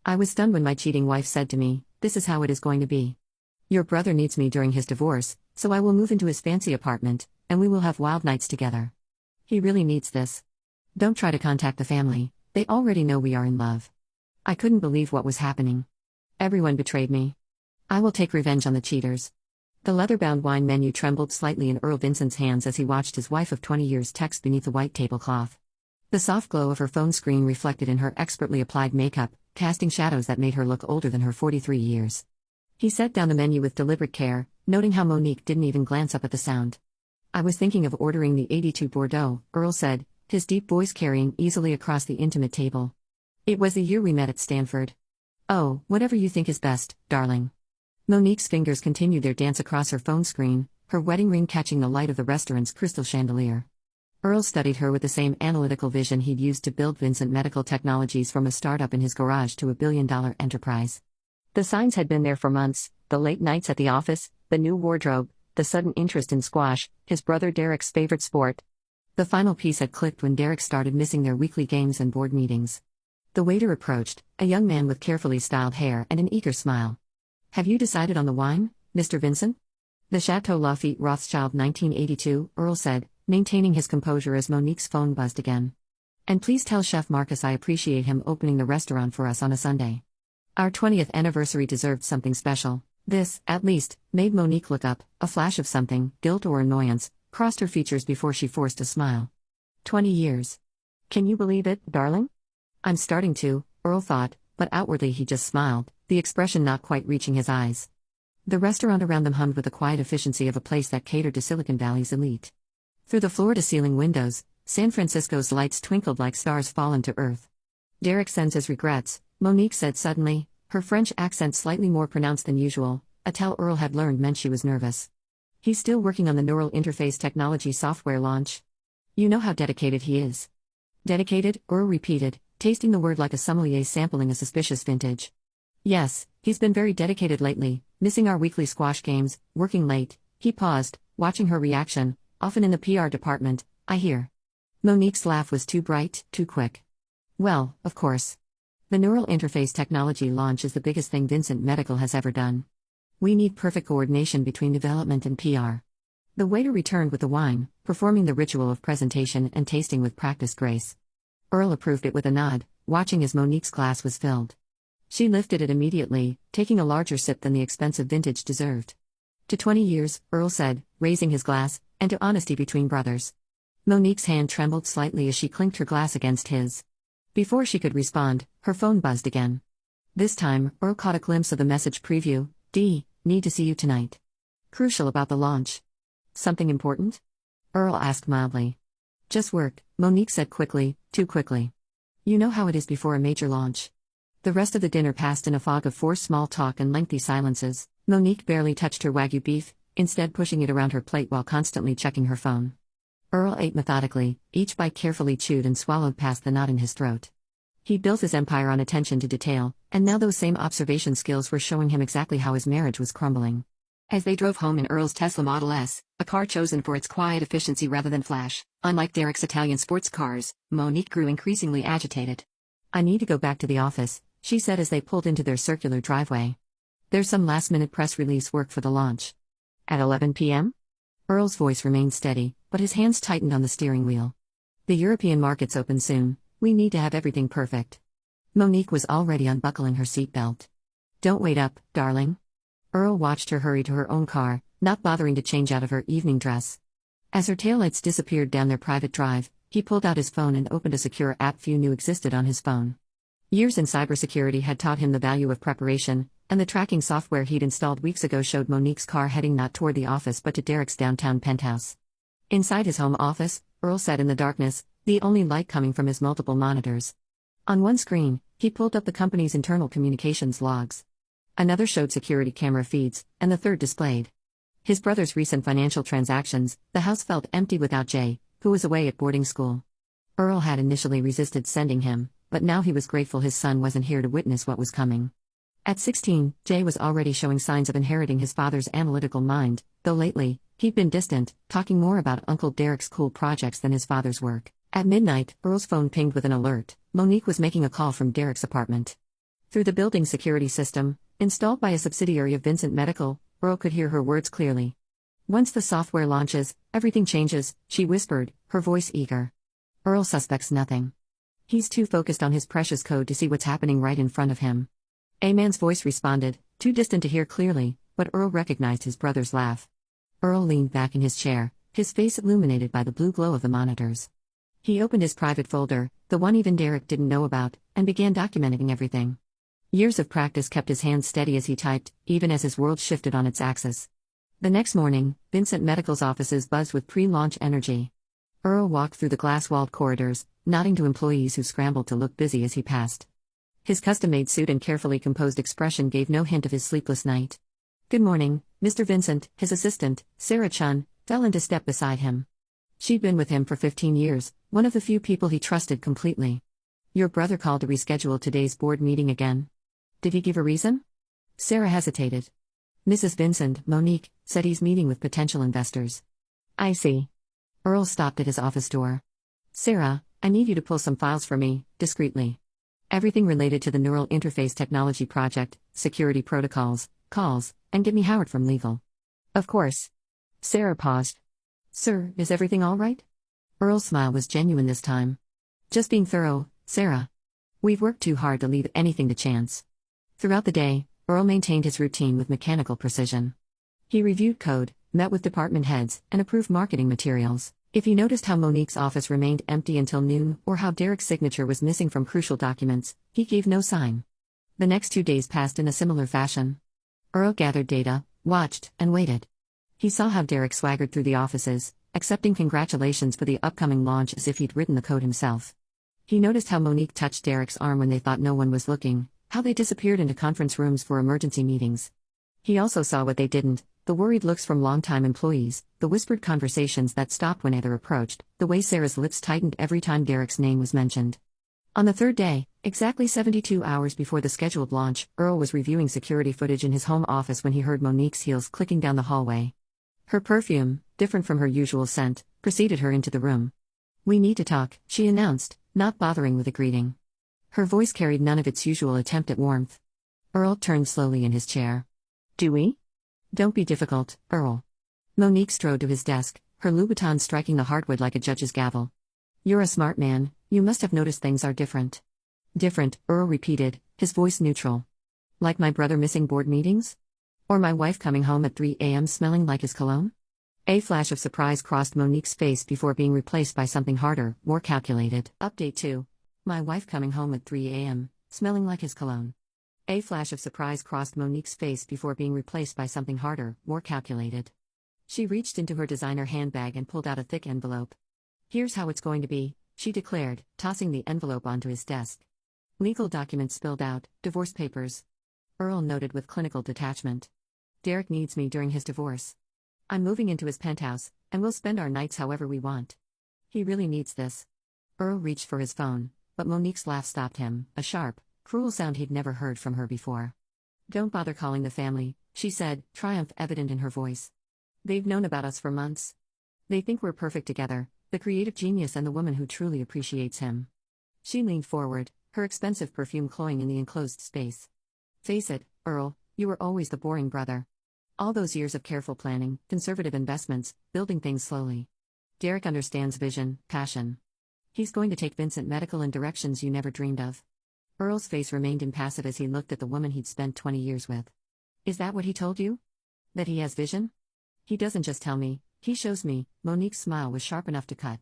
I was stunned when my cheating wife said to me, "This is how it is going to be. Your brother needs me during his divorce, so I will move into his fancy apartment, and we will have wild nights together. He really needs this. Don't try to contact the family, they already know we are in love." I couldn't believe what was happening. Everyone betrayed me. I will take revenge on the cheaters. The leather-bound wine menu trembled slightly in Earl Vincent's hands as he watched his wife of 20 years text beneath the white tablecloth. The soft glow of her phone screen reflected in her expertly applied makeup, casting shadows that made her look older than her 43 years. He set down the menu with deliberate care, noting how Monique didn't even glance up at the sound. "I was thinking of ordering the 82 Bordeaux," Earl said, his deep voice carrying easily across the intimate table. "It was the year we met at Stanford." "Oh, whatever you think is best, darling." Monique's fingers continued their dance across her phone screen, her wedding ring catching the light of the restaurant's crystal chandelier. Earl studied her with the same analytical vision he'd used to build Vincent Medical Technologies from a startup in his garage to a billion-dollar enterprise. The signs had been there for months: the late nights at the office, the new wardrobe, the sudden interest in squash, his brother Derek's favorite sport. The final piece had clicked when Derek started missing their weekly games and board meetings. The waiter approached, a young man with carefully styled hair and an eager smile. "Have you decided on the wine, Mr. Vincent?" "The Chateau Lafite Rothschild 1982, Earl said, maintaining his composure as Monique's phone buzzed again. "And please tell Chef Marcus I appreciate him opening the restaurant for us on a Sunday. Our 20th anniversary deserved something special." This, at least, made Monique look up. A flash of something, guilt or annoyance, crossed her features before she forced a smile. 20 years. "Can you believe it, darling?" "I'm starting to," Earl thought, but outwardly he just smiled, the expression not quite reaching his eyes. The restaurant around them hummed with the quiet efficiency of a place that catered to Silicon Valley's elite. Through the floor-to-ceiling windows, San Francisco's lights twinkled like stars fallen to earth. "Derek sends his regrets," Monique said suddenly, her French accent slightly more pronounced than usual, a tell Earl had learned meant she was nervous. "He's still working on the neural interface technology software launch. You know how dedicated he is." "Dedicated?" Earl repeated, tasting the word like a sommelier sampling a suspicious vintage. "Yes, he's been very dedicated lately, missing our weekly squash games, working late." He paused, watching her reaction. "Often in the PR department, I hear." Monique's laugh was too bright, too quick. "Well, of course. The neural interface technology launch is the biggest thing Vincent Medical has ever done. We need perfect coordination between development and PR." The waiter returned with the wine, performing the ritual of presentation and tasting with practiced grace. Earl approved it with a nod, watching as Monique's glass was filled. She lifted it immediately, taking a larger sip than the expensive vintage deserved. "To 20 years," Earl said, raising his glass, "and to honesty between brothers." Monique's hand trembled slightly as she clinked her glass against his. Before she could respond, her phone buzzed again. This time, Earl caught a glimpse of the message preview. "D. Need to see you tonight. Crucial about the launch." "Something important?" Earl asked mildly. "Just work," Monique said quickly, too quickly. "You know how it is before a major launch." The rest of the dinner passed in a fog of forced small talk and lengthy silences. Monique barely touched her Wagyu beef, instead pushing it around her plate while constantly checking her phone. Earl ate methodically, each bite carefully chewed and swallowed past the knot in his throat. He built his empire on attention to detail, and now those same observation skills were showing him exactly how his marriage was crumbling. As they drove home in Earl's Tesla Model S, a car chosen for its quiet efficiency rather than flash, unlike Derek's Italian sports cars, Monique grew increasingly agitated. "I need to go back to the office," she said as they pulled into their circular driveway. "There's some last-minute press release work for the launch." "At 11 p.m.? Earl's voice remained steady, but his hands tightened on the steering wheel. "The European markets open soon. We need to have everything perfect." Monique was already unbuckling her seatbelt. "Don't wait up, darling." Earl watched her hurry to her own car, not bothering to change out of her evening dress. As her taillights disappeared down their private drive, he pulled out his phone and opened a secure app few knew existed on his phone. Years in cybersecurity had taught him the value of preparation, and the tracking software he'd installed weeks ago showed Monique's car heading not toward the office but to Derek's downtown penthouse. Inside his home office, Earl sat in the darkness, the only light coming from his multiple monitors. On one screen, he pulled up the company's internal communications logs. Another showed security camera feeds, and the third displayed his brother's recent financial transactions. The house felt empty without Jay, who was away at boarding school. Earl had initially resisted sending him, but now he was grateful his son wasn't here to witness what was coming. At 16, Jay was already showing signs of inheriting his father's analytical mind, though lately, he'd been distant, talking more about Uncle Derek's cool projects than his father's work. At midnight, Earl's phone pinged with an alert. Monique was making a call from Derek's apartment. Through the building security system, installed by a subsidiary of Vincent Medical, Earl could hear her words clearly. Once the software launches, everything changes, she whispered, her voice eager. Earl suspects nothing. He's too focused on his precious code to see what's happening right in front of him. A man's voice responded, too distant to hear clearly, but Earl recognized his brother's laugh. Earl leaned back in his chair, his face illuminated by the blue glow of the monitors. He opened his private folder, the one even Derek didn't know about, and began documenting everything. Years of practice kept his hands steady as he typed, even as his world shifted on its axis. The next morning, Vincent Medical's offices buzzed with pre-launch energy. Earl walked through the glass-walled corridors, nodding to employees who scrambled to look busy as he passed. His custom-made suit and carefully composed expression gave no hint of his sleepless night. "Good morning, Mr. Vincent," his assistant, Sarah Chun, fell into step beside him. She'd been with him for 15 years, one of the few people he trusted completely. "Your brother called to reschedule today's board meeting again. Did he give a reason?" Sarah hesitated. "Mrs. Vincent, Monique, said he's meeting with potential investors." "I see." Earl stopped at his office door. "Sarah, I need you to pull some files for me, discreetly. Everything related to the neural interface technology project, security protocols, calls, and get me Howard from legal." "Of course." Sarah paused. "Sir, is everything all right?" Earl's smile was genuine this time. "Just being thorough, Sarah. We've worked too hard to leave anything to chance." Throughout the day, Earl maintained his routine with mechanical precision. He reviewed code, met with department heads, and approved marketing materials. If he noticed how Monique's office remained empty until noon, or how Derek's signature was missing from crucial documents, he gave no sign. The next 2 days passed in a similar fashion. Earl gathered data, watched, and waited. He saw how Derek swaggered through the offices, accepting congratulations for the upcoming launch as if he'd written the code himself. He noticed how Monique touched Derek's arm when they thought no one was looking, how they disappeared into conference rooms for emergency meetings. He also saw what they didn't: the worried looks from longtime employees, the whispered conversations that stopped when either approached, the way Sarah's lips tightened every time Derek's name was mentioned. On the third day, exactly 72 hours before the scheduled launch, Earl was reviewing security footage in his home office when he heard Monique's heels clicking down the hallway. Her perfume, different from her usual scent, preceded her into the room. "We need to talk," she announced, not bothering with a greeting. Her voice carried none of its usual attempt at warmth. Earl turned slowly in his chair. "Do we?" "Don't be difficult, Earl." Monique strode to his desk, her Louboutin striking the hardwood like a judge's gavel. "You're a smart man, you must have noticed things are different." "Different," Earl repeated, his voice neutral. "Like my brother missing board meetings? Or my wife coming home at 3 a.m. smelling like his cologne?" A flash of surprise crossed Monique's face before being replaced by something harder, more calculated. Update 2. My wife coming home at 3 a.m., smelling like his cologne. A flash of surprise crossed Monique's face before being replaced by something harder, more calculated. She reached into her designer handbag and pulled out a thick envelope. "Here's how it's going to be," she declared, tossing the envelope onto his desk. Legal documents spilled out, divorce papers. Earl noted with clinical detachment. "Derek needs me during his divorce. I'm moving into his penthouse, and we'll spend our nights however we want. He really needs this." Earl reached for his phone, but Monique's laugh stopped him, a sharp, cruel sound he'd never heard from her before. "Don't bother calling the family," she said, triumph evident in her voice. "They've known about us for months. They think we're perfect together, the creative genius and the woman who truly appreciates him." She leaned forward, her expensive perfume cloying in the enclosed space. "Face it, Earl, you were always the boring brother. All those years of careful planning, conservative investments, building things slowly. Derek understands vision, passion. He's going to take Vincent Medical in directions you never dreamed of." Earl's face remained impassive as he looked at the woman he'd spent 20 years with. "Is that what he told you? That he has vision?" "He doesn't just tell me, he shows me." Monique's smile was sharp enough to cut.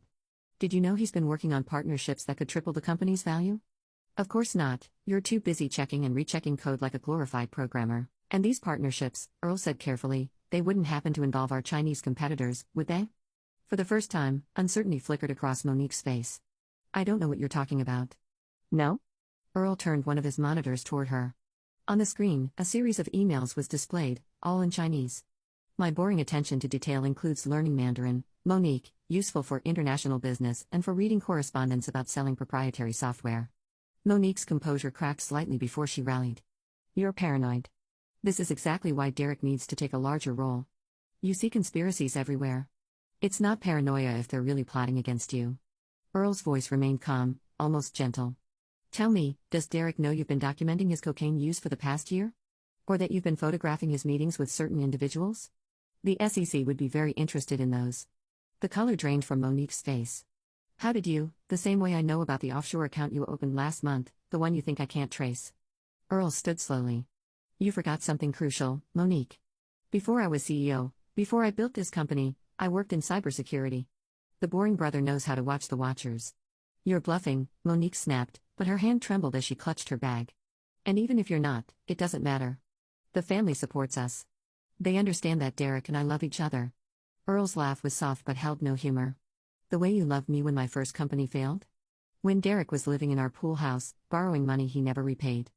"Did you know he's been working on partnerships that could triple the company's value?" "Of course not, you're too busy checking and rechecking code like a glorified programmer. And these partnerships," Earl said carefully, "they wouldn't happen to involve our Chinese competitors, would they?" For the first time, uncertainty flickered across Monique's face. "I don't know what you're talking about." "No?" Earl turned one of his monitors toward her. On the screen, a series of emails was displayed, all in Chinese. "My boring attention to detail includes learning Mandarin, Monique, useful for international business and for reading correspondence about selling proprietary software." Monique's composure cracked slightly before she rallied. "You're paranoid. This is exactly why Derek needs to take a larger role. You see conspiracies everywhere. It's not paranoia if they're really plotting against you." Earl's voice remained calm, almost gentle. Tell me, does Derek know you've been documenting his cocaine use for the past year? Or that you've been photographing his meetings with certain individuals? The SEC would be very interested in those. The color drained from Monique's face. How did you, the same way I know about the offshore account you opened last month, the one you think I can't trace? Earl stood slowly. You forgot something crucial, Monique. Before I was CEO, before I built this company, I worked in cybersecurity. The boring brother knows how to watch the watchers. You're bluffing, Monique snapped, but her hand trembled as she clutched her bag. And even if you're not, it doesn't matter. The family supports us. They understand that Derek and I love each other. Earl's laugh was soft but held no humor. The way you loved me when my first company failed? When Derek was living in our pool house, borrowing money he never repaid.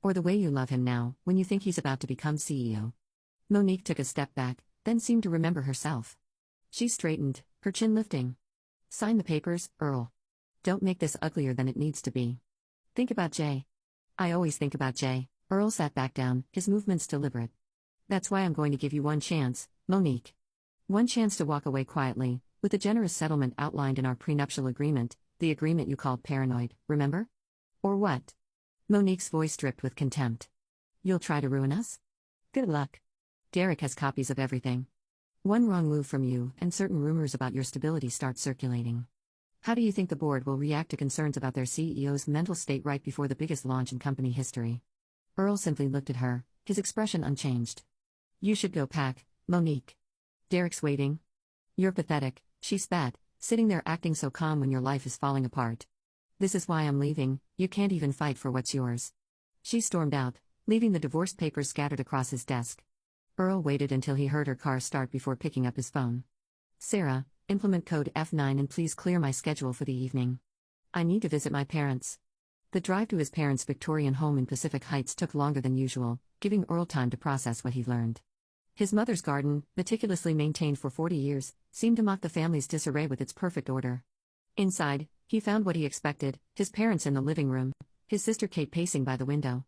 Or the way you love him now, when you think he's about to become CEO. Monique took a step back, then seemed to remember herself. She straightened, her chin lifting. Sign the papers, Earl. Don't make this uglier than it needs to be. Think about Jay. I always think about Jay. Earl sat back down, his movements deliberate. That's why I'm going to give you one chance, Monique. One chance to walk away quietly, with a generous settlement outlined in our prenuptial agreement, the agreement you called paranoid, remember? Or what? Monique's voice dripped with contempt. You'll try to ruin us? Good luck. Derek has copies of everything. One wrong move from you, and certain rumors about your stability start circulating. How do you think the board will react to concerns about their CEO's mental state right before the biggest launch in company history? Earl simply looked at her, his expression unchanged. You should go pack, Monique. Derek's waiting. You're pathetic, she spat, sitting there acting so calm when your life is falling apart. This is why I'm leaving, you can't even fight for what's yours. She stormed out, leaving the divorce papers scattered across his desk. Earl waited until he heard her car start before picking up his phone. Sarah, implement code F9 and please clear my schedule for the evening. I need to visit my parents. The drive to his parents' Victorian home in Pacific Heights took longer than usual, giving Earl time to process what he learned. His mother's garden, meticulously maintained for 40 years, seemed to mock the family's disarray with its perfect order. Inside, he found what he expected, his parents in the living room, his sister Kate pacing by the window.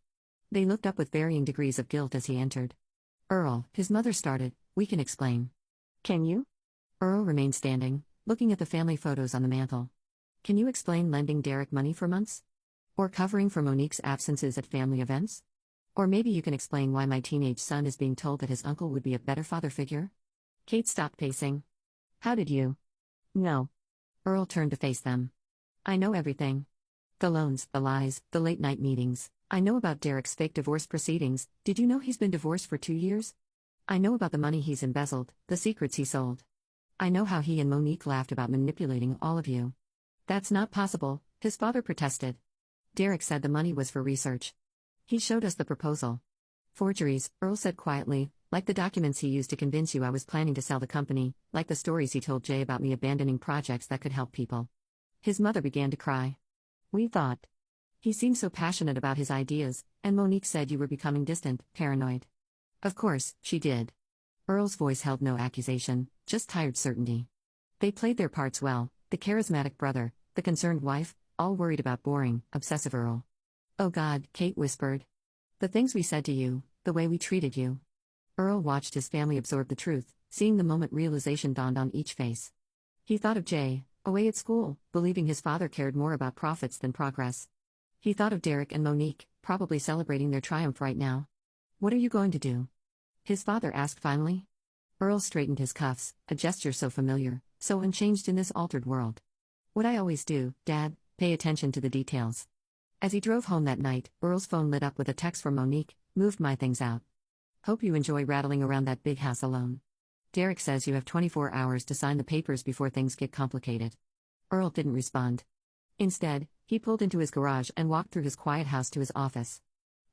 They looked up with varying degrees of guilt as he entered. Earl, his mother started, we can explain. Can you? Earl remained standing, looking at the family photos on the mantel. Can you explain lending Derek money for months? Or covering for Monique's absences at family events? Or maybe you can explain why my teenage son is being told that his uncle would be a better father figure? Kate stopped pacing. How did you? No. Earl turned to face them. I know everything. The loans, the lies, the late-night meetings. I know about Derek's fake divorce proceedings. Did you know he's been divorced for 2 years? I know about the money he's embezzled, the secrets he sold. I know how he and Monique laughed about manipulating all of you. That's not possible, his father protested. Derek said the money was for research. He showed us the proposal. Forgeries, Earl said quietly, like the documents he used to convince you I was planning to sell the company, like the stories he told Jay about me abandoning projects that could help people. His mother began to cry. We thought. He seemed so passionate about his ideas, and Monique said you were becoming distant, paranoid. Of course, she did. Earl's voice held no accusation, just tired certainty. They played their parts well, the charismatic brother, the concerned wife, all worried about boring, obsessive Earl. Oh God, Kate whispered. The things we said to you, the way we treated you. Earl watched his family absorb the truth, seeing the moment realization dawned on each face. He thought of Jay, away at school, believing his father cared more about profits than progress. He thought of Derek and Monique, probably celebrating their triumph right now. What are you going to do? His father asked finally. Earl straightened his cuffs, a gesture so familiar, so unchanged in this altered world. What I always do, Dad, pay attention to the details. As he drove home that night, Earl's phone lit up with a text from Monique, moved my things out. Hope you enjoy rattling around that big house alone. Derek says you have 24 hours to sign the papers before things get complicated. Earl didn't respond. Instead, he pulled into his garage and walked through his quiet house to his office.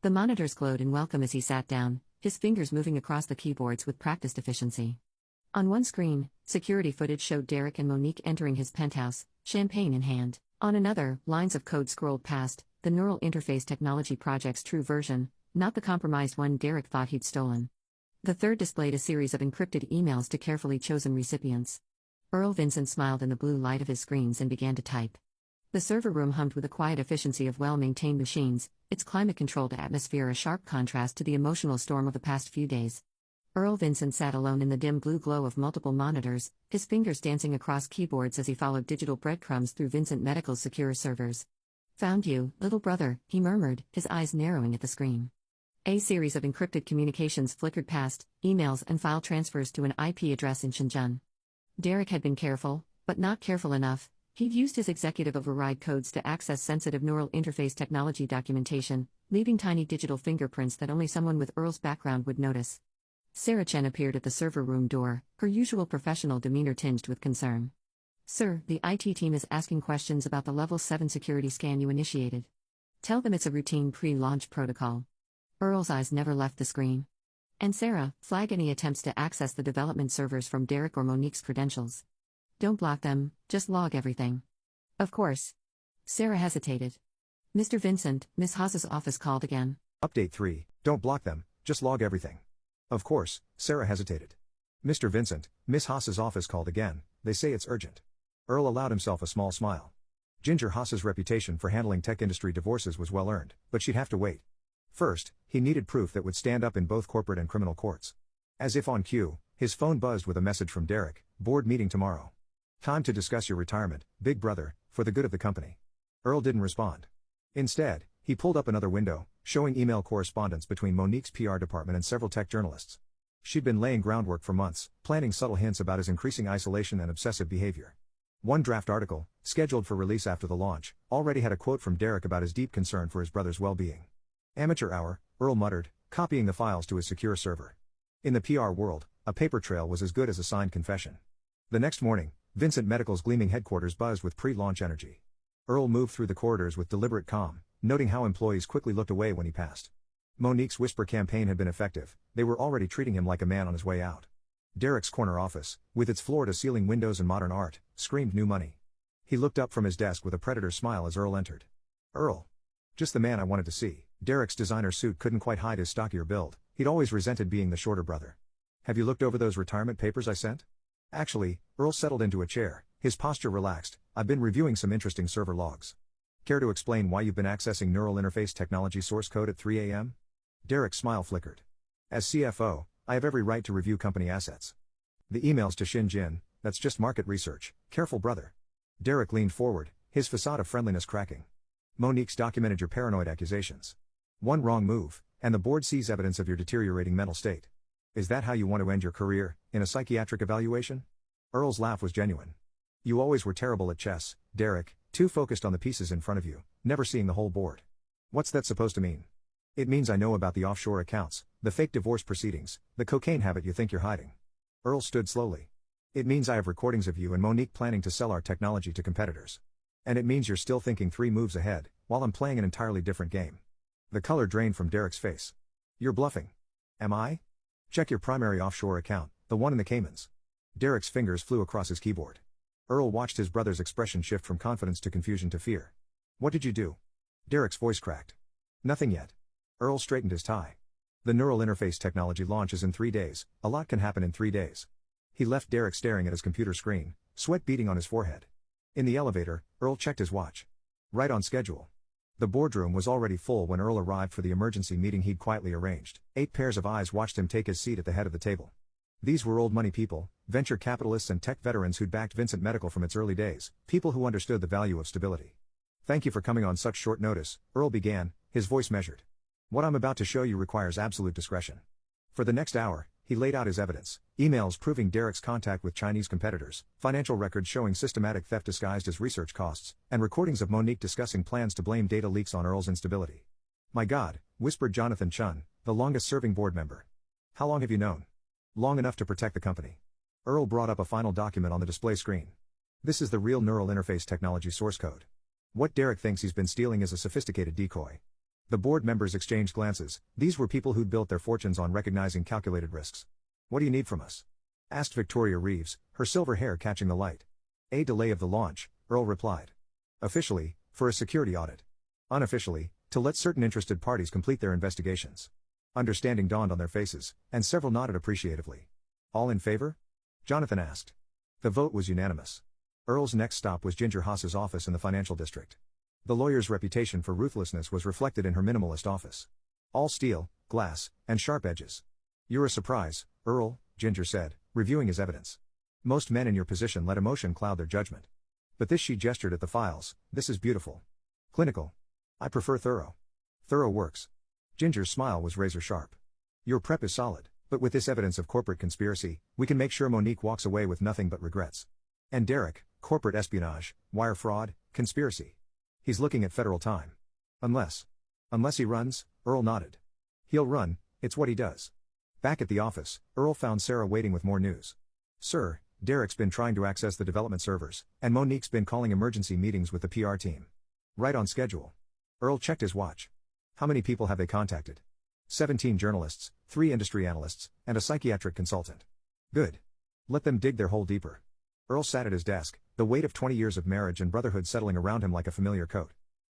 The monitors glowed in welcome as he sat down, his fingers moving across the keyboards with practiced efficiency. On one screen, security footage showed Derek and Monique entering his penthouse, champagne in hand. On another, lines of code scrolled past, the neural interface technology project's true version, not the compromised one Derek thought he'd stolen. The third displayed a series of encrypted emails to carefully chosen recipients. Earl Vincent smiled in the blue light of his screens and began to type. The server room hummed with the quiet efficiency of well-maintained machines, its climate-controlled atmosphere a sharp contrast to the emotional storm of the past few days. Earl Vincent sat alone in the dim blue glow of multiple monitors, his fingers dancing across keyboards as he followed digital breadcrumbs through Vincent Medical's secure servers. Found you, little brother, he murmured, his eyes narrowing at the screen. A series of encrypted communications flickered past, emails and file transfers to an IP address in Shenzhen. Derek had been careful, but not careful enough. He'd used his executive override codes to access sensitive neural interface technology documentation, leaving tiny digital fingerprints that only someone with Earl's background would notice. Sarah Chen appeared at the server room door, her usual professional demeanor tinged with concern. Sir, the IT team is asking questions about the Level 7 security scan you initiated. Tell them it's a routine pre-launch protocol. Earl's eyes never left the screen. And Sarah, flag any attempts to access the development servers from Derek or Monique's credentials. Don't block them, just log everything. Of course. Sarah hesitated. Mr. Vincent, Miss Haas's office called again. Update 3, don't block them, just log everything. Of course, Sarah hesitated. Mr. Vincent, Miss Haas's office called again, they say it's urgent. Earl allowed himself a small smile. Ginger Haas's reputation for handling tech industry divorces was well earned, but she'd have to wait. First, he needed proof that would stand up in both corporate and criminal courts. As if on cue, his phone buzzed with a message from Derek, board meeting tomorrow. Time to discuss your retirement, big brother, for the good of the company. Earl didn't respond. Instead, he pulled up another window, showing email correspondence between Monique's PR department and several tech journalists. She'd been laying groundwork for months, planting subtle hints about his increasing isolation and obsessive behavior. One draft article, scheduled for release after the launch, already had a quote from Derek about his deep concern for his brother's well-being. Amateur hour, Earl muttered, copying the files to his secure server. In the PR world, a paper trail was as good as a signed confession. The next morning, Vincent Medical's gleaming headquarters buzzed with pre-launch energy. Earl moved through the corridors with deliberate calm, noting how employees quickly looked away when he passed. Monique's whisper campaign had been effective, they were already treating him like a man on his way out. Derek's corner office, with its floor-to-ceiling windows and modern art, screamed new money. He looked up from his desk with a predator's smile as Earl entered. Earl. Just the man I wanted to see. Derek's designer suit couldn't quite hide his stockier build, he'd always resented being the shorter brother. Have you looked over those retirement papers I sent? Actually, Earl settled into a chair, his posture relaxed. I've been reviewing some interesting server logs. Care to explain why you've been accessing neural interface technology source code at 3 a.m.? Derek's smile flickered. As CFO, I have every right to review company assets. The emails to Shin Jin, that's just market research, careful brother. Derek leaned forward, his facade of friendliness cracking. Monique's documented your paranoid accusations. One wrong move, and the board sees evidence of your deteriorating mental state. Is that how you want to end your career, in a psychiatric evaluation? Earl's laugh was genuine. You always were terrible at chess, Derek, too focused on the pieces in front of you, never seeing the whole board. What's that supposed to mean? It means I know about the offshore accounts, the fake divorce proceedings, the cocaine habit you think you're hiding. Earl stood slowly. It means I have recordings of you and Monique planning to sell our technology to competitors. And it means you're still thinking 3 moves ahead, while I'm playing an entirely different game. The color drained from Derek's face. You're bluffing. Am I? Check your primary offshore account, the one in the Caymans. Derek's fingers flew across his keyboard. Earl watched his brother's expression shift from confidence to confusion to fear. What did you do? Derek's voice cracked. Nothing yet. Earl straightened his tie. The neural interface technology launch is in 3 days, a lot can happen in 3 days. He left Derek staring at his computer screen, sweat beading on his forehead. In the elevator, Earl checked his watch. Right on schedule. The boardroom was already full when Earl arrived for the emergency meeting he'd quietly arranged. 8 pairs of eyes watched him take his seat at the head of the table. These were old money people, venture capitalists and tech veterans who'd backed Vincent Medical from its early days, people who understood the value of stability. Thank you for coming on such short notice, Earl began, his voice measured. What I'm about to show you requires absolute discretion. For the next hour, he laid out his evidence, emails proving Derek's contact with Chinese competitors, financial records showing systematic theft disguised as research costs, and recordings of Monique discussing plans to blame data leaks on Earl's instability. My God, whispered Jonathan Chun, the longest-serving board member. How long have you known? Long enough to protect the company. Earl brought up a final document on the display screen. This is the real neural interface technology source code. What Derek thinks he's been stealing is a sophisticated decoy. The board members exchanged glances. These were people who'd built their fortunes on recognizing calculated risks. What do you need from us? Asked Victoria Reeves, her silver hair catching the light. A delay of the launch, Earl replied. Officially, for a security audit. Unofficially, to let certain interested parties complete their investigations. Understanding dawned on their faces, and several nodded appreciatively. All in favor? Jonathan asked. The vote was unanimous. Earl's next stop was Ginger Haas's office in the financial district. The lawyer's reputation for ruthlessness was reflected in her minimalist office. All steel, glass, and sharp edges. You're a surprise, Earl, Ginger said, reviewing his evidence. Most men in your position let emotion cloud their judgment. But this, she gestured at the files, this is beautiful. Clinical. I prefer thorough. Thorough works. Ginger's smile was razor sharp. Your prep is solid, but with this evidence of corporate conspiracy, we can make sure Monique walks away with nothing but regrets. And Derek, corporate espionage, wire fraud, conspiracy. He's looking at federal time. Unless he runs, Earl nodded. He'll run, it's what he does. Back at the office, Earl found Sarah waiting with more news. Sir, Derek's been trying to access the development servers, and Monique's been calling emergency meetings with the PR team. Right on schedule. Earl checked his watch. How many people have they contacted? 17 journalists, 3 industry analysts, and a psychiatric consultant. Good. Let them dig their hole deeper. Earl sat at his desk, the weight of 20 years of marriage and brotherhood settling around him like a familiar coat.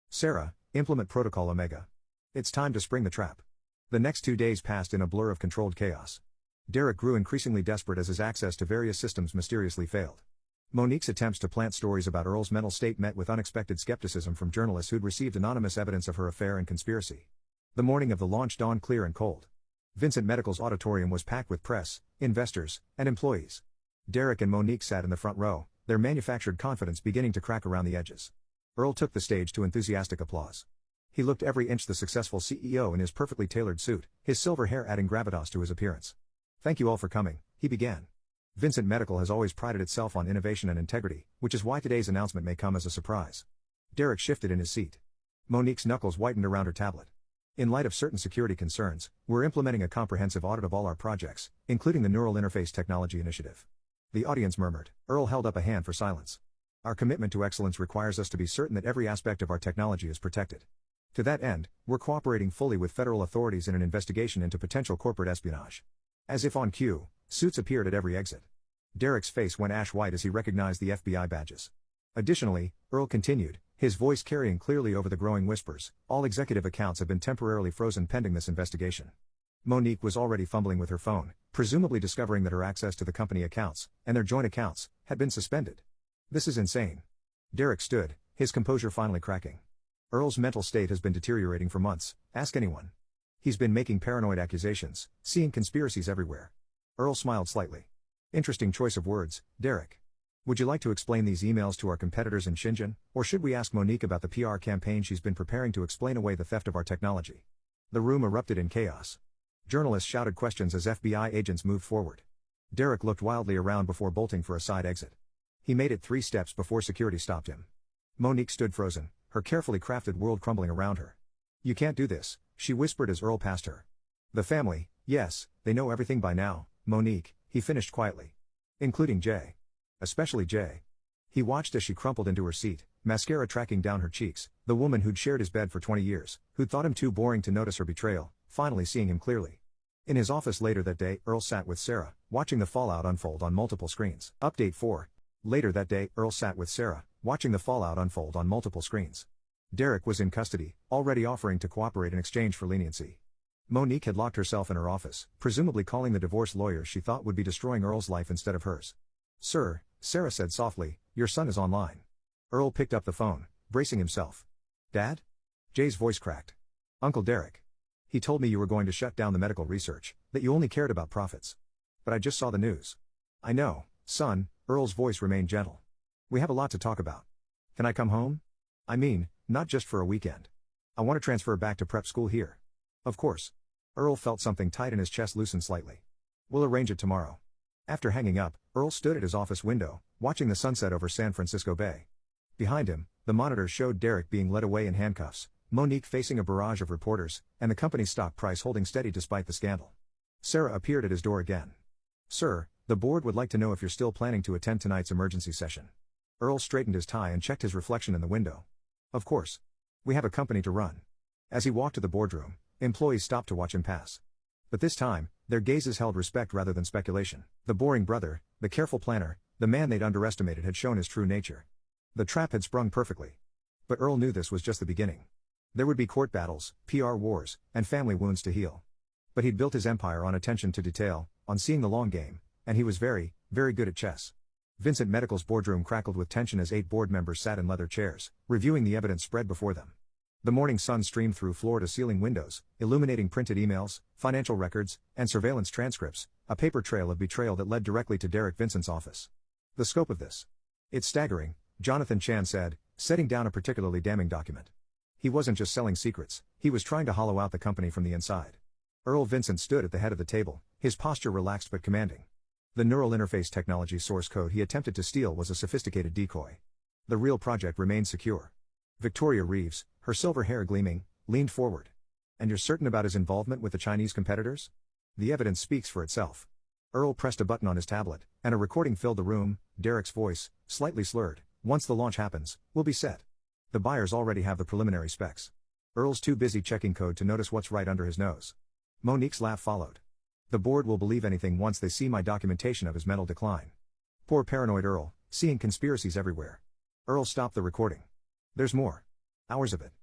Sarah, implement Protocol Omega. It's time to spring the trap. The next 2 days passed in a blur of controlled chaos. Derek grew increasingly desperate as his access to various systems mysteriously failed. Monique's attempts to plant stories about Earl's mental state met with unexpected skepticism from journalists who'd received anonymous evidence of her affair and conspiracy. The morning of the launch dawned clear and cold. Vincent Medical's auditorium was packed with press, investors, and employees. Derek and Monique sat in the front row, their manufactured confidence beginning to crack around the edges. Earl took the stage to enthusiastic applause. He looked every inch the successful CEO in his perfectly tailored suit, his silver hair adding gravitas to his appearance. Thank you all for coming, he began. Vincent Medical has always prided itself on innovation and integrity, which is why today's announcement may come as a surprise. Derek shifted in his seat. Monique's knuckles whitened around her tablet. In light of certain security concerns, we're implementing a comprehensive audit of all our projects, including the Neural Interface Technology Initiative. The audience murmured. Earl held up a hand for silence. Our commitment to excellence requires us to be certain that every aspect of our technology is protected. To that end, we're cooperating fully with federal authorities in an investigation into potential corporate espionage. As if on cue, suits appeared at every exit. Derek's face went ash white as he recognized the FBI badges. Additionally, Earl continued, his voice carrying clearly over the growing whispers, all executive accounts have been temporarily frozen pending this investigation. Monique was already fumbling with her phone, presumably discovering that her access to the company accounts, and their joint accounts, had been suspended. This is insane. Derek stood, his composure finally cracking. Earl's mental state has been deteriorating for months, ask anyone. He's been making paranoid accusations, seeing conspiracies everywhere. Earl smiled slightly. Interesting choice of words, Derek. Would you like to explain these emails to our competitors in Shenzhen, or should we ask Monique about the PR campaign she's been preparing to explain away the theft of our technology? The room erupted in chaos. Journalists shouted questions as FBI agents moved forward. Derek looked wildly around before bolting for a side exit. He made it 3 steps before security stopped him. Monique stood frozen, her carefully crafted world crumbling around her. You can't do this, she whispered as Earl passed her. The family, yes, they know everything by now, Monique, he finished quietly. Including Jay. Especially Jay. He watched as she crumpled into her seat, mascara tracking down her cheeks, the woman who'd shared his bed for 20 years, who'd thought him too boring to notice her betrayal, finally seeing him clearly. In his office later that day, Earl sat with Sarah, watching the fallout unfold on multiple screens. Update 4. Later that day, Earl sat with Sarah, watching the fallout unfold on multiple screens. Derek was in custody, already offering to cooperate in exchange for leniency. Monique had locked herself in her office, presumably calling the divorce lawyers she thought would be destroying Earl's life instead of hers. Sir, Sarah said softly, your son is online. Earl picked up the phone, bracing himself. Dad? Jay's voice cracked. Uncle Derek. He told me you were going to shut down the medical research, that you only cared about profits. But I just saw the news. I know, son, Earl's voice remained gentle. We have a lot to talk about. Can I come home? I mean, not just for a weekend. I want to transfer back to prep school here. Of course. Earl felt something tight in his chest loosen slightly. We'll arrange it tomorrow. After hanging up, Earl stood at his office window, watching the sunset over San Francisco Bay. Behind him, the monitor showed Derek being led away in handcuffs, Monique facing a barrage of reporters, and the company's stock price holding steady despite the scandal. Sarah appeared at his door again. Sir, the board would like to know if you're still planning to attend tonight's emergency session. Earl straightened his tie and checked his reflection in the window. Of course. We have a company to run. As he walked to the boardroom, employees stopped to watch him pass. But this time, their gazes held respect rather than speculation. The boring brother, the careful planner, the man they'd underestimated had shown his true nature. The trap had sprung perfectly. But Earl knew this was just the beginning. There would be court battles, PR wars, and family wounds to heal. But he'd built his empire on attention to detail, on seeing the long game, and he was very, very good at chess. Vincent Medical's boardroom crackled with tension as 8 board members sat in leather chairs, reviewing the evidence spread before them. The morning sun streamed through floor-to-ceiling windows, illuminating printed emails, financial records, and surveillance transcripts, a paper trail of betrayal that led directly to Derek Vincent's office. The scope of this. It's staggering, Jonathan Chan said, setting down a particularly damning document. He wasn't just selling secrets, he was trying to hollow out the company from the inside. Earl Vincent stood at the head of the table, his posture relaxed but commanding. The neural interface technology source code he attempted to steal was a sophisticated decoy. The real project remained secure. Victoria Reeves, her silver hair gleaming, leaned forward. And you're certain about his involvement with the Chinese competitors? The evidence speaks for itself. Earl pressed a button on his tablet, and a recording filled the room, Derek's voice, slightly slurred. Once the launch happens, we'll be set. The buyers already have the preliminary specs. Earl's too busy checking code to notice what's right under his nose. Monique's laugh followed. The board will believe anything once they see my documentation of his mental decline. Poor paranoid Earl, seeing conspiracies everywhere. Earl stopped the recording. There's more. Hours of it.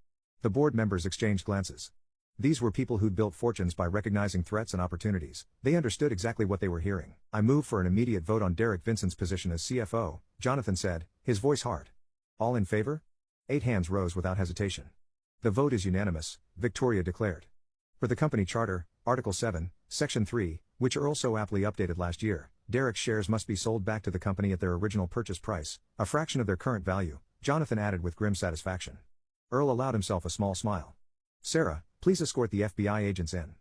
The board members exchanged glances. These were people who'd built fortunes by recognizing threats and opportunities. They understood exactly what they were hearing. I move for an immediate vote on Derek Vincent's position as CFO, Jonathan said, his voice hard. All in favor? 8 hands rose without hesitation. The vote is unanimous, Victoria declared. For the company charter, Article 7, Section 3, which Earl so aptly updated last year, Derek's shares must be sold back to the company at their original purchase price, a fraction of their current value, Jonathan added with grim satisfaction. Earl allowed himself a small smile. Sarah, please escort the FBI agents in.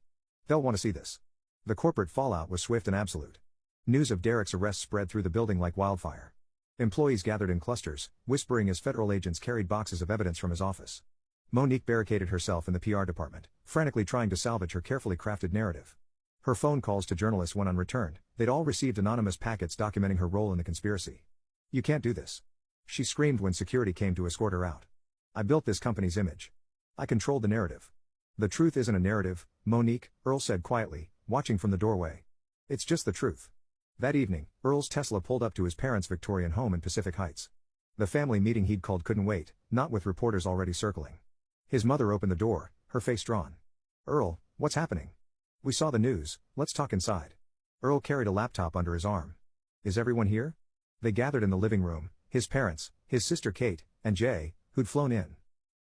They'll want to see this. The corporate fallout was swift and absolute. News of Derek's arrest spread through the building like wildfire. Employees gathered in clusters, whispering as federal agents carried boxes of evidence from his office. Monique barricaded herself in the PR department, frantically trying to salvage her carefully crafted narrative. Her phone calls to journalists went unreturned. They'd all received anonymous packets documenting her role in the conspiracy. You can't do this. She screamed when security came to escort her out. I built this company's image. I controlled the narrative. The truth isn't a narrative, Monique, Earl said quietly, watching from the doorway. It's just the truth. That evening, Earl's Tesla pulled up to his parents' Victorian home in Pacific Heights. The family meeting he'd called couldn't wait, not with reporters already circling. His mother opened the door, her face drawn. Earl, what's happening? We saw the news, let's talk inside. Earl carried a laptop under his arm. Is everyone here? They gathered in the living room, his parents, his sister Kate, and Jay, who'd flown in.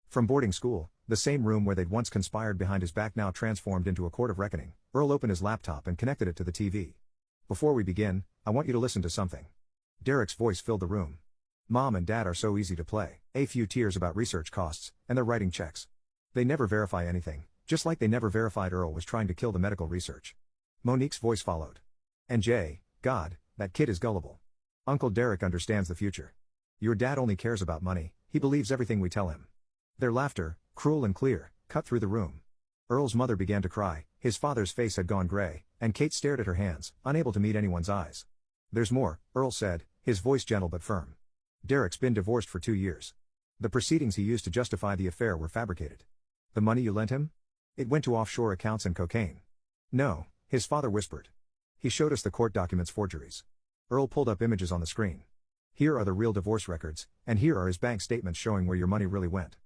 From boarding school, the same room where they'd once conspired behind his back now transformed into a court of reckoning, Earl opened his laptop and connected it to the TV. Before we begin, I want you to listen to something. Derek's voice filled the room. Mom and Dad are so easy to play, a few tears about research costs, and they're writing checks. They never verify anything, just like they never verified Earl was trying to kill the medical research. Monique's voice followed. And Jay, God, that kid is gullible. Uncle Derek understands the future. Your dad only cares about money, he believes everything we tell him. Their laughter, cruel and clear, cut through the room. Earl's mother began to cry, his father's face had gone gray, and Kate stared at her hands, unable to meet anyone's eyes. There's more, Earl said, his voice gentle but firm. Derek's been divorced for 2 years. The proceedings he used to justify the affair were fabricated. The money you lent him? It went to offshore accounts and cocaine. No, his father whispered. He showed us the court documents forgeries. Earl pulled up images on the screen. Here are the real divorce records, and here are his bank statements showing where your money really went.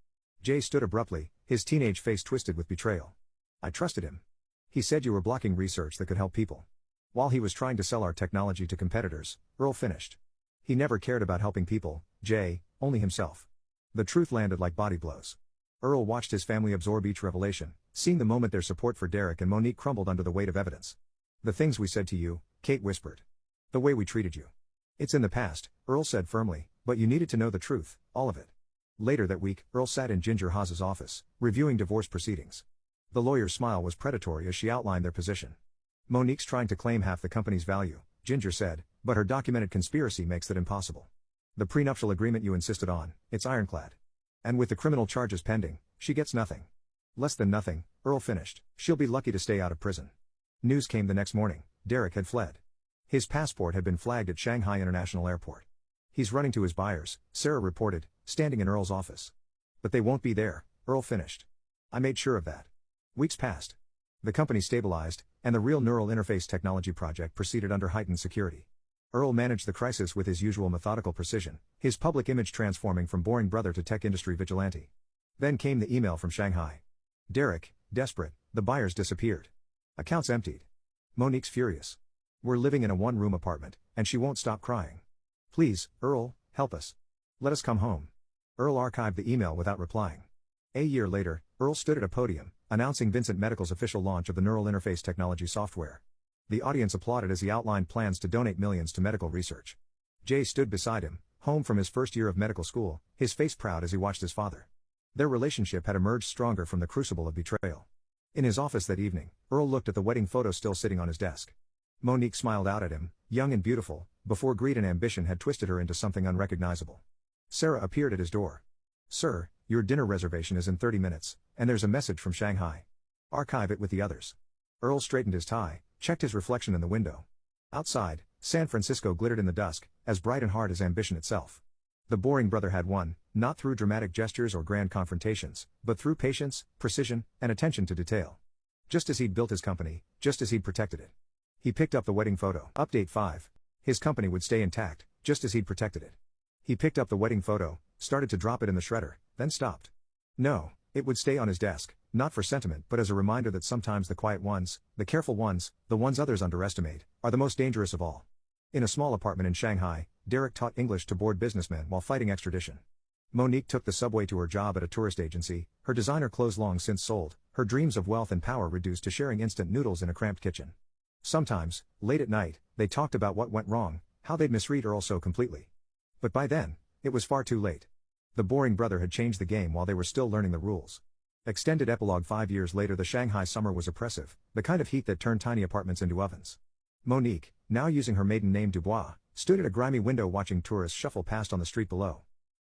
Jay stood abruptly, his teenage face twisted with betrayal. I trusted him. He said you were blocking research that could help people. While he was trying to sell our technology to competitors, Earl finished. He never cared about helping people, Jay, only himself. The truth landed like body blows. Earl watched his family absorb each revelation, seeing the moment their support for Derek and Monique crumbled under the weight of evidence. The things we said to you, Kate whispered. The way we treated you. It's in the past, Earl said firmly, but you needed to know the truth, all of it. Later that week, Earl sat in Ginger Haas's office, reviewing divorce proceedings. The lawyer's smile was predatory as she outlined their position. Monique's trying to claim half the company's value, Ginger said, but her documented conspiracy makes that impossible. The prenuptial agreement you insisted on, it's ironclad. And with the criminal charges pending, she gets nothing. Less than nothing, Earl finished. She'll be lucky to stay out of prison. News came the next morning. Derek had fled. His passport had been flagged at Shanghai International Airport. He's running to his buyers, Sarah reported, standing in Earl's office. But they won't be there, Earl finished. I made sure of that. Weeks passed. The company stabilized, and the real neural interface technology project proceeded under heightened security. Earl managed the crisis with his usual methodical precision, his public image transforming from boring brother to tech industry vigilante. Then came the email from Shanghai. Derek, desperate, the buyers disappeared. Accounts emptied. Monique's furious. We're living in a one-room apartment, and she won't stop crying. Please, Earl, help us. Let us come home. Earl archived the email without replying. A year later, Earl stood at a podium, announcing Vincent Medical's official launch of the neural interface technology software. The audience applauded as he outlined plans to donate millions to medical research. Jay stood beside him, home from his first year of medical school, his face proud as he watched his father. Their relationship had emerged stronger from the crucible of betrayal. In his office that evening, Earl looked at the wedding photo still sitting on his desk. Monique smiled out at him, young and beautiful, before greed and ambition had twisted her into something unrecognizable. Sarah appeared at his door. "Sir, your dinner reservation is in 30 minutes, and there's a message from Shanghai. Archive it with the others." Earl straightened his tie, checked his reflection in the window. Outside, San Francisco glittered in the dusk, as bright and hard as ambition itself. The boring brother had won, not through dramatic gestures or grand confrontations, but through patience, precision, and attention to detail. Just as he'd built his company, just as he'd protected it. He picked up the wedding photo. Update 5. His company would stay intact, just as he'd protected it. He picked up the wedding photo, started to drop it in the shredder, then stopped. No, it would stay on his desk, not for sentiment but as a reminder that sometimes the quiet ones, the careful ones, the ones others underestimate, are the most dangerous of all. In a small apartment in Shanghai, Derek taught English to bored businessmen while fighting extradition. Monique took the subway to her job at a tourist agency, her designer clothes long since sold, her dreams of wealth and power reduced to sharing instant noodles in a cramped kitchen. Sometimes, late at night, they talked about what went wrong, how they'd misread Earl so completely. But by then, it was far too late. The boring brother had changed the game while they were still learning the rules. Extended epilogue 5 years later. The Shanghai summer was oppressive, the kind of heat that turned tiny apartments into ovens. Monique, now using her maiden name Dubois, stood at a grimy window watching tourists shuffle past on the street below.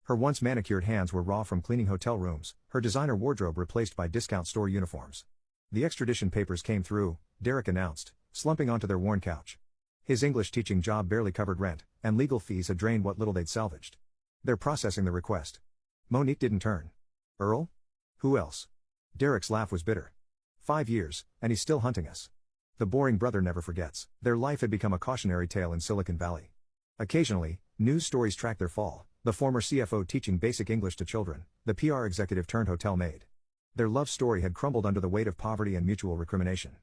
Her once manicured hands were raw from cleaning hotel rooms, her designer wardrobe replaced by discount store uniforms. "The extradition papers came through," Derek announced, slumping onto their worn couch. His English teaching job barely covered rent, and legal fees had drained what little they'd salvaged. "They're processing the request." Monique didn't turn. "Earl? Who else?" Derek's laugh was bitter. 5 years, and he's still hunting us." The boring brother never forgets. Their life had become a cautionary tale in Silicon Valley. Occasionally, news stories tracked their fall, the former CFO teaching basic English to children, the PR executive turned hotel maid. Their love story had crumbled under the weight of poverty and mutual recrimination.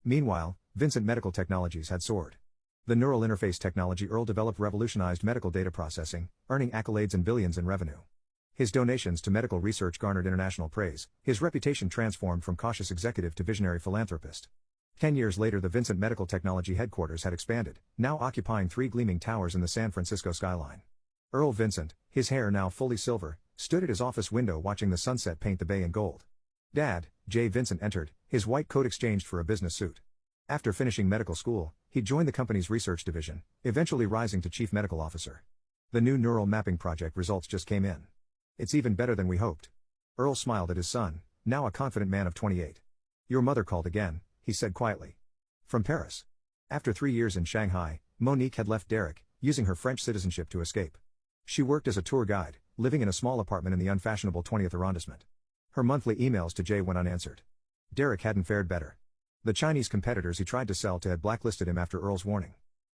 Meanwhile, Vincent Medical Technologies had soared. The neural interface technology Earl developed revolutionized medical data processing, earning accolades and billions in revenue. His donations to medical research garnered international praise, his reputation transformed from cautious executive to visionary philanthropist. 10 years later, the Vincent Medical Technology headquarters had expanded, now occupying 3 gleaming towers in the San Francisco skyline. Earl Vincent, his hair now fully silver, stood at his office window watching the sunset paint the bay in gold. Dad, Jay Vincent entered, his white coat exchanged for a business suit. After finishing medical school, he joined the company's research division, eventually rising to chief medical officer. The new neural mapping project results just came in. "It's even better than we hoped." Earl smiled at his son, now a confident man of 28. "Your mother called again," he said quietly. From Paris. After 3 years in Shanghai, Monique had left Derek, using her French citizenship to escape. She worked as a tour guide, living in a small apartment in the unfashionable 20th arrondissement. Her monthly emails to Jay went unanswered. Derek hadn't fared better. The Chinese competitors he tried to sell to had blacklisted him after Earl's warning.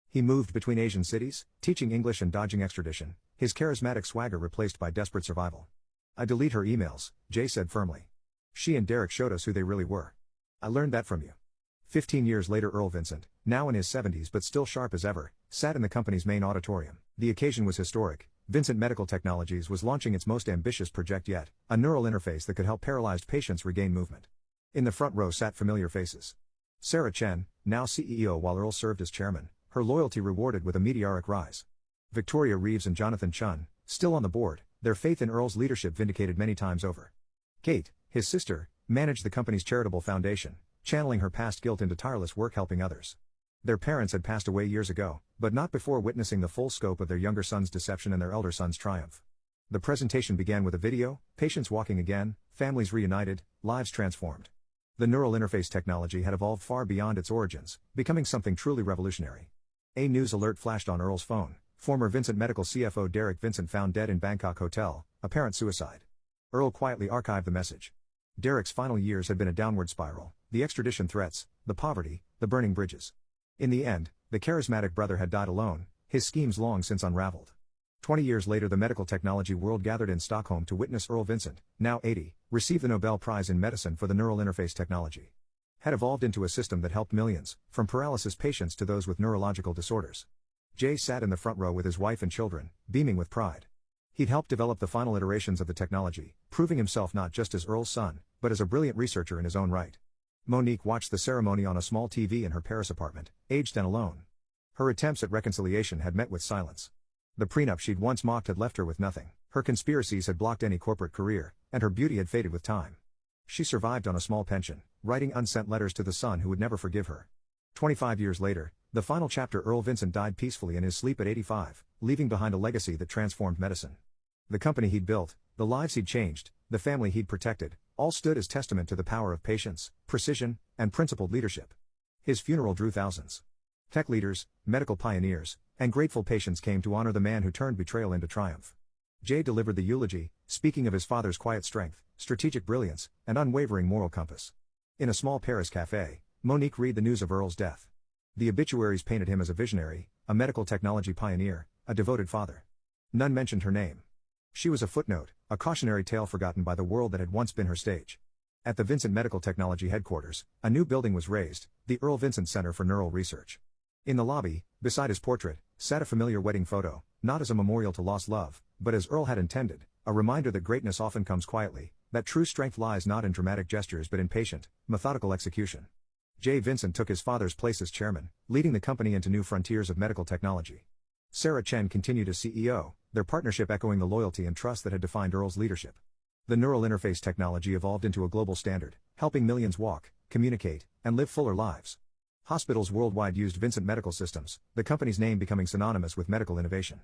He moved between Asian cities, teaching English and dodging extradition, his charismatic swagger replaced by desperate survival. "I delete her emails," Jay said firmly. "She and Derek showed us who they really were. I learned that from you." 15 years later, Earl Vincent, now in his 70s but still sharp as ever, sat in the company's main auditorium. The occasion was historic. Vincent Medical Technologies was launching its most ambitious project yet, a neural interface that could help paralyzed patients regain movement. In the front row sat familiar faces. Sarah Chen, now CEO while Earl served as chairman, her loyalty rewarded with a meteoric rise. Victoria Reeves and Jonathan Chun, still on the board, their faith in Earl's leadership vindicated many times over. Kate, his sister, managed the company's charitable foundation, channeling her past guilt into tireless work helping others. Their parents had passed away years ago, but not before witnessing the full scope of their younger son's deception and their elder son's triumph. The presentation began with a video, patients walking again, families reunited, lives transformed. The neural interface technology had evolved far beyond its origins, becoming something truly revolutionary. A news alert flashed on Earl's phone. Former Vincent Medical CFO Derek Vincent found dead in Bangkok hotel, apparent suicide. Earl quietly archived the message. Derek's final years had been a downward spiral, the extradition threats, the poverty, the burning bridges. In the end, the charismatic brother had died alone, his schemes long since unraveled. 20 years later, the medical technology world gathered in Stockholm to witness Earl Vincent, now 80, receive the Nobel Prize in Medicine for the neural interface technology. Had evolved into a system that helped millions, from paralysis patients to those with neurological disorders. Jay sat in the front row with his wife and children, beaming with pride. He'd helped develop the final iterations of the technology, proving himself not just as Earl's son, but as a brilliant researcher in his own right. Monique watched the ceremony on a small TV in her Paris apartment, aged and alone. Her attempts at reconciliation had met with silence. The prenup she'd once mocked had left her with nothing. Her conspiracies had blocked any corporate career, and her beauty had faded with time. She survived on a small pension, writing unsent letters to the son who would never forgive her. 25 years later, the final chapter, Earl Vincent died peacefully in his sleep at 85, leaving behind a legacy that transformed medicine. The company he'd built, the lives he'd changed, the family he'd protected, all stood as testament to the power of patience, precision, and principled leadership. His funeral drew thousands. Tech leaders, medical pioneers, and grateful patients came to honor the man who turned betrayal into triumph. Jay delivered the eulogy, speaking of his father's quiet strength, strategic brilliance, and unwavering moral compass. In a small Paris cafe, Monique read the news of Earl's death. The obituaries painted him as a visionary, a medical technology pioneer, a devoted father. None mentioned her name. She was a footnote, a cautionary tale forgotten by the world that had once been her stage. At the Vincent Medical Technology headquarters, a new building was raised, the Earl Vincent Center for Neural Research. In the lobby, beside his portrait, sat a familiar wedding photo, not as a memorial to lost love, but as Earl had intended, a reminder that greatness often comes quietly, that true strength lies not in dramatic gestures but in patient, methodical execution. Jay Vincent took his father's place as chairman, leading the company into new frontiers of medical technology. Sarah Chen continued as CEO, their partnership echoing the loyalty and trust that had defined Earl's leadership. The neural interface technology evolved into a global standard, helping millions walk, communicate, and live fuller lives. Hospitals worldwide used Vincent Medical Systems, the company's name becoming synonymous with medical innovation.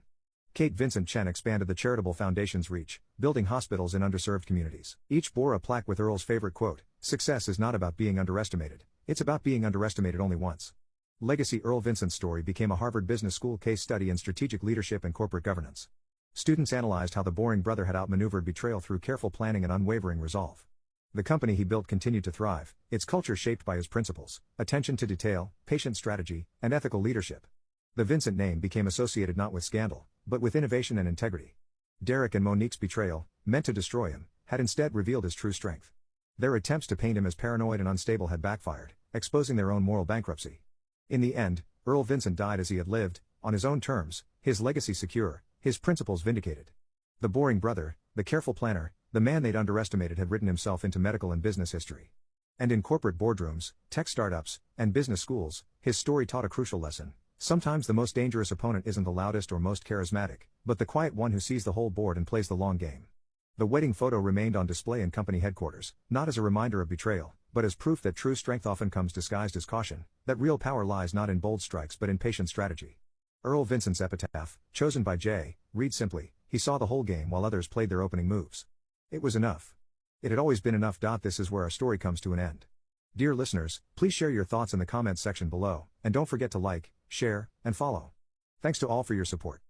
Kate Vincent Chen expanded the charitable foundation's reach, building hospitals in underserved communities. Each bore a plaque with Earl's favorite quote: "Success is not about being underestimated, it's about being underestimated only once." Legacy: Earl Vincent's story became a Harvard Business School case study in strategic leadership and corporate governance. Students analyzed how the boring brother had outmaneuvered betrayal through careful planning and unwavering resolve. The company he built continued to thrive, its culture shaped by his principles: attention to detail, patient strategy, and ethical leadership. The Vincent name became associated not with scandal, but with innovation and integrity. Derek and Monique's betrayal, meant to destroy him, had instead revealed his true strength. Their attempts to paint him as paranoid and unstable had backfired, exposing their own moral bankruptcy. In the end, Earl Vincent died as he had lived, on his own terms, his legacy secure, his principles vindicated. The boring brother, the careful planner, the man they'd underestimated had written himself into medical and business history. And in corporate boardrooms, tech startups, and business schools, his story taught a crucial lesson. Sometimes the most dangerous opponent isn't the loudest or most charismatic, but the quiet one who sees the whole board and plays the long game. The wedding photo remained on display in company headquarters, not as a reminder of betrayal, but as proof that true strength often comes disguised as caution, that real power lies not in bold strikes but in patient strategy. Earl Vincent's epitaph, chosen by Jay, reads simply: "He saw the whole game while others played their opening moves." It was enough. It had always been enough. This is where our story comes to an end. Dear listeners, please share your thoughts in the comments section below, and don't forget to like, share, and follow. Thanks to all for your support.